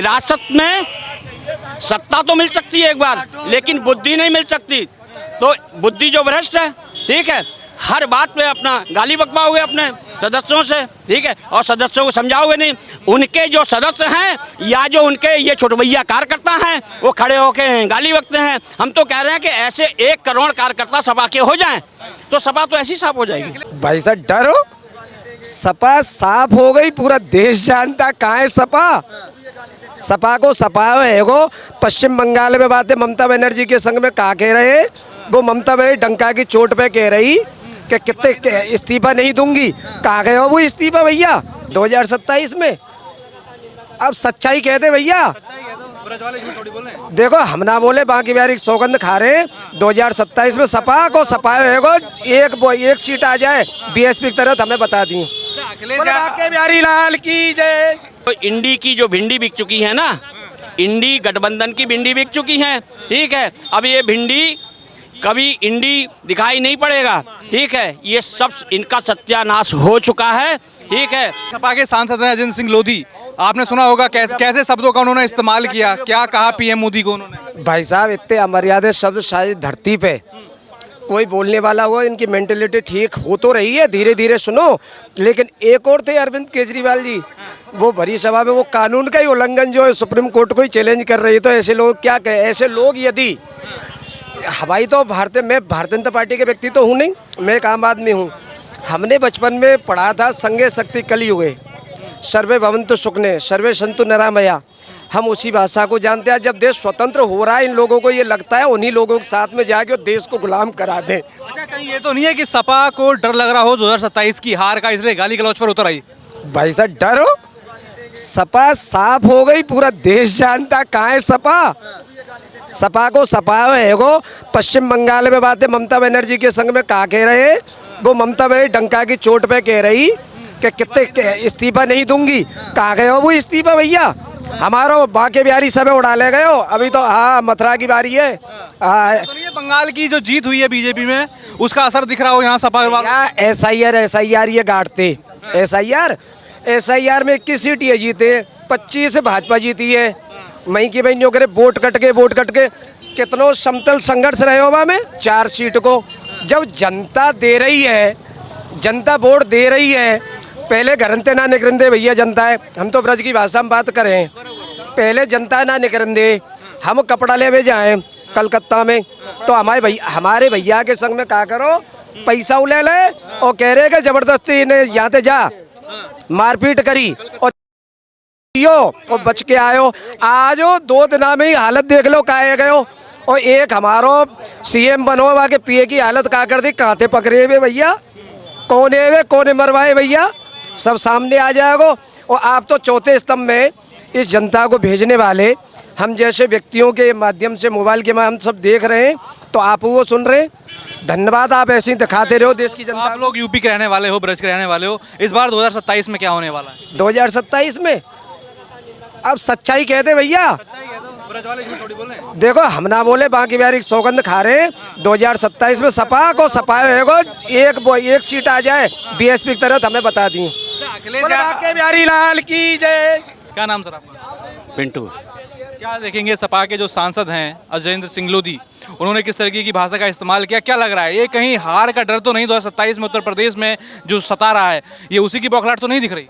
विरासत में सत्ता तो मिल सकती है एक बार, लेकिन बुद्धि नहीं मिल सकती। तो बुद्धि जो भ्रष्ट है, ठीक है, हर बात पे अपना गाली बकवाओगे अपने सदस्यों से, ठीक है, और सदस्यों को समझाओगे नहीं। उनके जो सदस्य हैं या जो उनके ये छोटभैया कार्यकर्ता हैं वो खड़े होकर गाली बकते हैं। हम तो कह रहे हैं कि ऐसे 1 करोड़ कार्यकर्ता सपा के हो जाएं तो सपा तो ऐसी साफ हो जाएगी। भाई साहब डरो, सपा साफ हो गई, पूरा देश जानता कहाँ है सपा। सपा को सपा है वो पश्चिम बंगाल में बातें ममता बनर्जी के संग में कहा कह रहे, वो ममता बनर्जी डंका की चोट पे कह रही कि कितने इस्तीफा नहीं दूंगी। कहाँ गए हो वो इस्तीफा भैया 2027 में? अब सच्चाई कहते भैया, देखो हम ना बोले बाकी बिहारी सौगंध खा रहे। 2027 में सपा को सपा होगा, एक सीट आ जाए बीएसपी की तरह हमें बता दी। बाकी बिहारी लाल की जय। तो इंडी की जो भिंडी बिक चुकी है ना, इंडी गठबंधन की भिंडी बिक चुकी है, ठीक है। अब ये भिंडी कभी इंडी दिखाई नहीं पड़ेगा, ठीक है। ये सब इनका सत्यानाश हो चुका है, ठीक है। सपा के सांसद हैं अजित सिंह लोधी, आपने सुना होगा कैसे शब्दों का उन्होंने इस्तेमाल किया, क्या कहा पीएम मोदी को उन्होंने? भाई साहब इतने अमर्यादित शब्द शायद धरती पे कोई बोलने वाला हो। इनकी मेंटेलिटी ठीक हो तो रही है, धीरे धीरे सुनो। लेकिन एक और थे अरविंद केजरीवाल जी, वो भरी सभा में वो कानून का ही उल्लंघन जो है सुप्रीम कोर्ट को ही चैलेंज कर रही है। तो ऐसे लोग क्या कहें, ऐसे लोग यदि हवाई तो मैं भारतीय जनता पार्टी के व्यक्ति तो हूँ नहीं, मैं एक आम आदमी हूँ। हमने बचपन में पढ़ा था संगे शक्ति कलयुगे, सर्वे भवन्तु सुखने सर्वे सन्तु निरामया। हम उसी भाषा को जानते हैं। जब देश स्वतंत्र हो रहा है, इन लोगों को ये लगता है उन्हीं लोगों के साथ में जाके देश को गुलाम करा दें। अच्छा, कहीं ये तो नहीं है कि सपा को डर लग रहा हो 2027 की हार का, इसलिए गाली गलौज पर उतर आई? भाई साहब डरो, सपा साफ हो गई, पूरा देश जानता कहाँ है सपा। सपा को सपा है वो पश्चिम बंगाल में बातें ममता बनर्जी के संग में कहा कह रहे, वो ममता बनर्जी डंका की चोट पे कह रही कि कितने इस्तीफा नहीं दूंगी। कहाँ गए हो वो इस्तीफा भैया? हमारा बाकी बिहारी सब उड़ा ले गए हो। अभी तो हाँ मथुरा की बारी है। तो ये बंगाल की जो जीत हुई है बीजेपी में, उसका असर दिख रहा हो यहाँ सपा के? SIR ये गाड़ते SIR में 21 सीट ये जीते, 25 भाजपा जीती है। मई की बहनियों करे वोट कट के कितनों समतल संघर्ष रहे हो में 4 सीट को। जब जनता दे रही है, जनता वोट दे रही है, पहले घरंते ना निकरंदे भैया जनता है। हम तो ब्रज की भाषा में बात करें, पहले जनता ना निकरंदे। हम कपड़ा ले जाएं कलकत्ता में तो हमारे भैया के संग में क्या करो, पैसा ले ले और कह रहे कि जबरदस्ती इन्हें यहाँ से जा, मारपीट करी और बच के आयो। आज 2 दिन में ही हालत देख लो काहे गए हो। और एक हमारो CM बनो के पिए की हालत क्या कर दी, कांते पकड़े हुए भैया, कौन मरवाए भैया, सब सामने आ जाएगा। और आप तो चौथे स्तंभ में इस जनता को भेजने वाले हम जैसे व्यक्तियों के माध्यम से, मोबाइल के माध्यम सब देख रहे हैं, तो आप वो सुन रहे हैं। धन्यवाद, आप ऐसे ही दिखाते रहो देश की जनता। आप लोग यूपी के रहने वाले हो, ब्रज के रहने वाले हो, इस बार 2027 में क्या होने वाला है? 2027 में अब सच्चाई कहते भैया, ब्रज वाले झूठ थोड़ी बोल रहे हैं। देखो हम ना बोले बाकी बिहारी सौगंध खा रहे। 2027 में सपा को सपा होगा, एक सीट आ जाए बीएसपी की तरह हमें बता दी। बाकी बिहारी लाल की जय। क्या नाम सर आपका? पिंटू। क्या देखेंगे सपा के जो सांसद हैं अजय सिंह लोधी, उन्होंने किस तरीके की भाषा का इस्तेमाल किया, क्या लग रहा है ये कहीं हार का डर तो नहीं 2027 में उत्तर प्रदेश में जो सता रहा है, ये उसी की बौखलाहट तो नहीं दिख रही?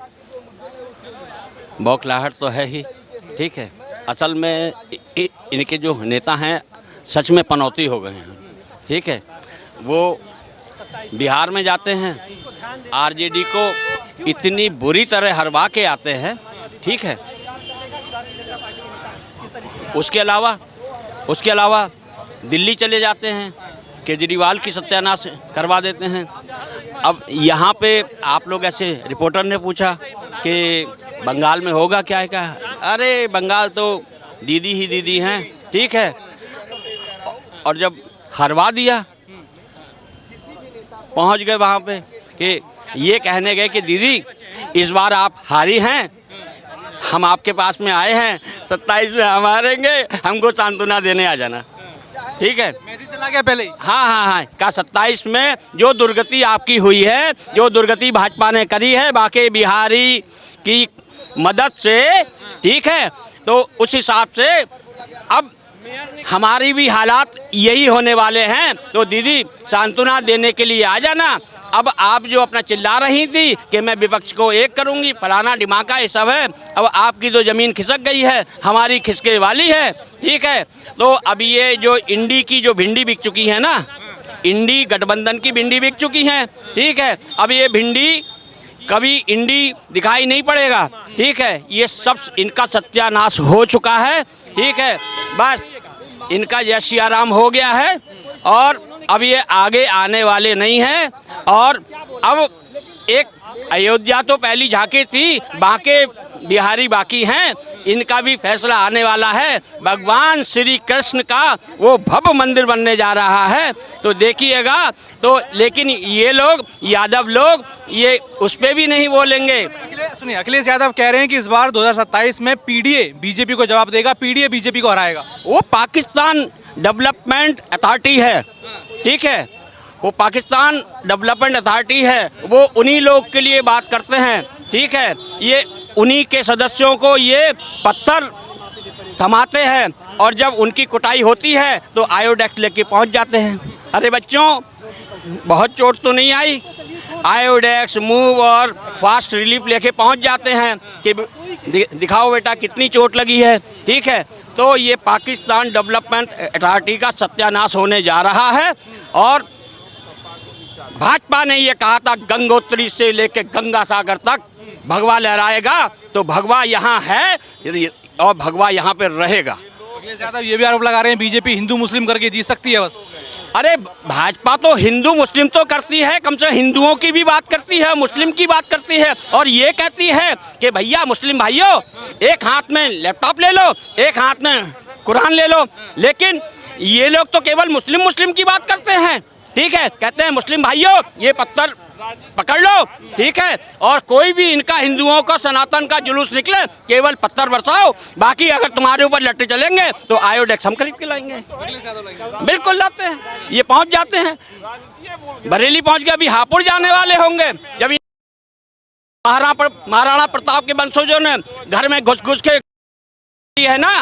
बौखलाहट तो है ही, ठीक है। असल में इनके जो नेता हैं सच में पनौती हो गए हैं, ठीक है। वो बिहार में जाते हैं, आरजेडी को इतनी बुरी तरह हरवा के आते हैं, ठीक है। उसके अलावा दिल्ली चले जाते हैं, केजरीवाल की सत्यानाश करवा देते हैं। अब यहाँ पे आप लोग ऐसे, रिपोर्टर ने पूछा कि बंगाल में होगा क्या है क्या? अरे बंगाल तो दीदी ही दीदी हैं, ठीक है। और जब हरवा दिया, पहुँच गए वहाँ पे कि ये कहने गए कि दीदी इस बार आप हारी हैं, हम आपके पास में आए हैं, 27 में हम हारेंगे, हमको सांत्वना देने आ जाना, ठीक है। मैसेज चला गया पहले ही। हाँ, का 27 में जो दुर्गति आपकी हुई है, जो दुर्गति भाजपा ने करी है बाकी बिहारी की मदद से, ठीक है, तो उस हिसाब से अब हमारी भी हालात यही होने वाले हैं। तो दीदी सांत्वना देने के लिए आ जाना। अब आप जो अपना चिल्ला रही थी कि मैं विपक्ष को एक करूंगी, फलाना डिमाका, ये सब है। अब आपकी तो ज़मीन खिसक गई है, हमारी खिसके वाली है, ठीक है। तो अब ये जो इंडी की जो भिंडी बिक चुकी है ना, इंडी गठबंधन की भिंडी बिक चुकी है, ठीक है। अब ये भिंडी कभी इंडी दिखाई नहीं पड़ेगा, ठीक है। ये सब इनका सत्यानाश हो चुका है, ठीक है। बस इनका जय सिया राम हो गया है और अब ये आगे आने वाले नहीं हैं। और अब एक अयोध्या तो पहली झांकी थी, बाकी बिहारी बाकी हैं, इनका भी फैसला आने वाला है। भगवान श्री कृष्ण का वो भव्य मंदिर बनने जा रहा है, तो देखिएगा। तो लेकिन ये लोग यादव लोग ये उस पर भी नहीं बोलेंगे। सुनिए, अखिलेश यादव कह रहे हैं कि इस बार 2027 में पीडीए बीजेपी को जवाब देगा, पीडीए बीजेपी को हराएगा। वो पाकिस्तान डेवलपमेंट अथॉरिटी है, ठीक है। वो पाकिस्तान डेवलपमेंट अथॉरिटी है, वो उन्हीं लोग के लिए बात करते हैं, ठीक है। ये उन्हीं के सदस्यों को ये पत्थर थमाते हैं और जब उनकी कुटाई होती है तो आयोडेक्स लेके पहुंच जाते हैं। अरे बच्चों, बहुत चोट तो नहीं आई, आयोडेक्स, मूव और फास्ट रिलीफ लेके पहुंच जाते हैं कि दिखाओ बेटा कितनी चोट लगी है, ठीक है। तो ये पाकिस्तान डेवलपमेंट अथॉरिटी का सत्यानाश होने जा रहा है। और भाजपा ने ये कहा था गंगोत्री से लेकर गंगा सागर तक भगवा लहराएगा, तो भगवा यहाँ है और भगवा यहाँ पे रहेगा। अखिलेश यादव ये भी आरोप लगा रहे हैं बीजेपी हिंदू मुस्लिम करके जीत सकती है बस। अरे भाजपा तो हिंदू मुस्लिम तो करती है, कम से कम हिंदुओं की भी बात करती है, मुस्लिम की बात करती है और ये कहती है कि भैया मुस्लिम भाइयों, एक हाथ में लैपटॉप ले लो, एक हाथ में कुरान ले लो। लेकिन ये लोग तो केवल मुस्लिम मुस्लिम की बात करते हैं, ठीक है। कहते हैं मुस्लिम भाइयों ये पत्थर पकड़ लो, ठीक है। और कोई भी इनका हिंदुओं का सनातन का जुलूस निकले केवल पत्थर बरसाओ, बाकी अगर तुम्हारे ऊपर लट्टे चलेंगे तो आयोडेक्स हम खरीद के लाएंगे। बिल्कुल लाते हैं, ये पहुंच जाते हैं, बरेली पहुंच गए, अभी हापुड़ जाने वाले होंगे। जब महाराणा प्रताप के वंशजों ने घर में घुस घुस के है ना,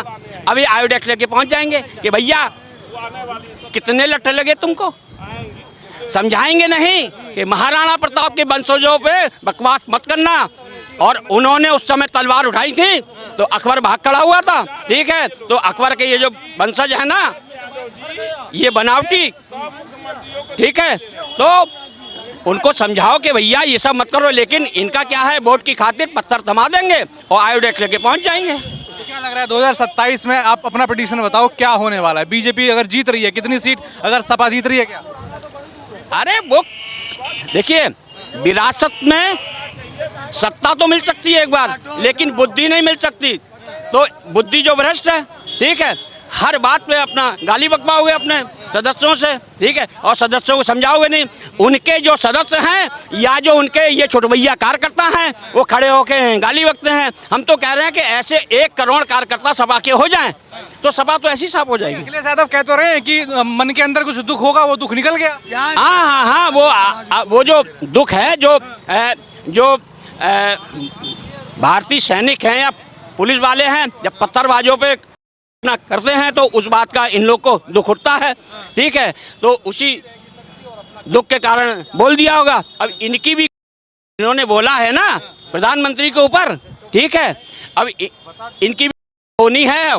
अभी आयोडेक्स लेके पहुंच जाएंगे कि भैया कितने लट्टे लगे तुमको। समझाएंगे नहीं कि महाराणा प्रताप के वंशजों पे बकवास मत करना। और उन्होंने उस समय तलवार उठाई थी तो अकबर भाग खड़ा हुआ था, ठीक है। तो अकबर के ये जो वंशज है ना, ये बनावटी, ठीक है। तो उनको समझाओ कि भैया ये सब मत करो। लेकिन इनका क्या है, वोट की खातिर पत्थर थमा देंगे और आयोडेक्स लेके पहुंच जाएंगे। तो क्या लग रहा है 2027 में, आप अपना प्रेडिक्शन बताओ क्या होने वाला है? बीजेपी अगर जीत रही है कितनी सीट, अगर सपा जीत रही है क्या? अरे वो देखिए, विरासत में सत्ता तो मिल सकती है एक बार, लेकिन बुद्धि नहीं मिल सकती। तो बुद्धि जो भ्रष्ट है, ठीक है, हर बात पे अपना गाली बकवाओगे अपने सदस्यों से, ठीक है। और सदस्यों को समझाओगे नहीं। उनके जो सदस्य हैं या जो उनके ये छोटभैया कार्यकर्ता हैं वो खड़े होके गाली बकते हैं। हम तो कह रहे हैं कि ऐसे 1 करोड़ कार्यकर्ता सपा के हो जाएं तो सपा तो ऐसी साफ हो जाएगी। अखिलेश यादव कह तो रहे हैं कि मन के अंदर कुछ दुख होगा, वो दुख निकल गया। हाँ, वो जो दुख है, जो भारतीय सैनिक हैं या पुलिस वाले हैं, जब पत्थरबाजों पे ना करते हैं तो उस बात का इन लोग को दुख उठता है, ठीक है। तो उसी दुख के कारण बोल दिया होगा। अब इनकी भी इन्होंने बोला है ना प्रधानमंत्री के ऊपर, ठीक है। अब इनकी भी होनी है।